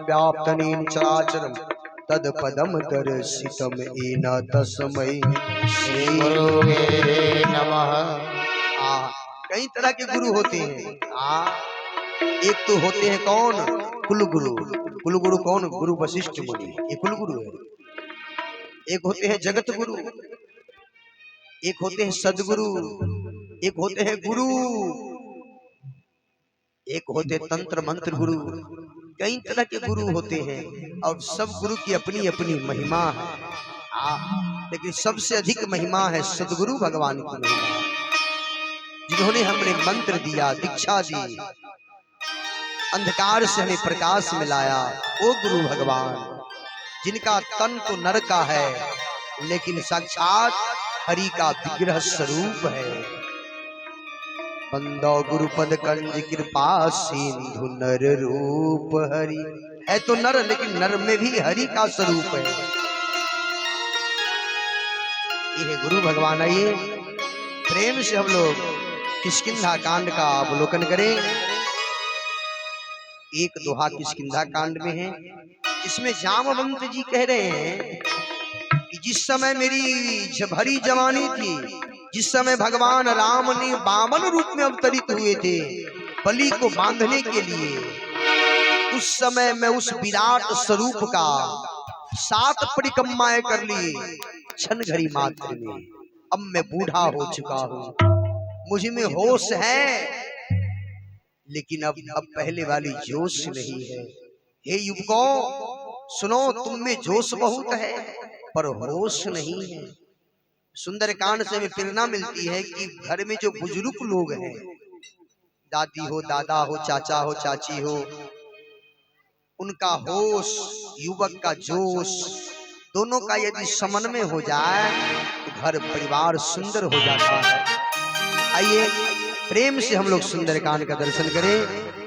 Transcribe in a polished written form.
व्याप्तनेन चराचरम तद पदम दर्शितम येन तस्मै श्री गुरुवे नमः। कई तरह के गुरु होते हैं। एक तो होते हैं कौन? कुल गुरु। कुल गुरु कौन? गुरु वशिष्ठ मुनि, ये कुल गुरु है। एक होते हैं जगत गुरु, एक होते हैं सदगुरु, एक होते हैं गुरु, एक होते तंत्र मंत्र गुरु। कई तरह के गुरु होते हैं और सब गुरु की अपनी अपनी महिमा है। लेकिन सबसे अधिक महिमा है सदगुरु भगवान की महिमा, जिन्होंने हमें मंत्र दिया, दीक्षा दी, अंधकार से हमें प्रकाश मिलाया। वो गुरु भगवान जिनका तन तो नर का है लेकिन साक्षात हरि का विग्रह स्वरूप है। बंदो गुरुपद कंज कृपा सिंधु नर रूप हरि। है तो नर लेकिन नर में भी हरि का स्वरूप है। ये गुरु भगवान। आइए प्रेम से हम लोग किष्किंधा कांड का अवलोकन करें। एक दोहा किष्किंधा कांड में है। इसमें जामवंत जी कह रहे हैं कि जिस समय मेरी भरी जवानी थी, जिस समय भगवान राम ने वामन रूप में अवतरित हुए थे बलि को बांधने के लिए, उस समय मैं उस विराट स्वरूप का 7 परिक्रमाएं कर ली क्षण घड़ी मात्र में। अब मैं बूढ़ा हो चुका हूं, मुझ में होश है लेकिन अब पहले वाली जोश नहीं है। हे युवकों सुनो, तुम में जोश बहुत है पर होश नहीं है। सुंदरकांड से हमें प्रेरणा मिलती है कि घर में जो बुजुर्ग लोग हैं, दादी हो, दादा हो, चाचा हो, चाची हो, उनका होश, युवक का जोश, दोनों का यदि समन्वय हो जाए तो घर परिवार सुंदर हो जाता है। आइए प्रेम से हम लोग सुंदरकांड का दर्शन करें।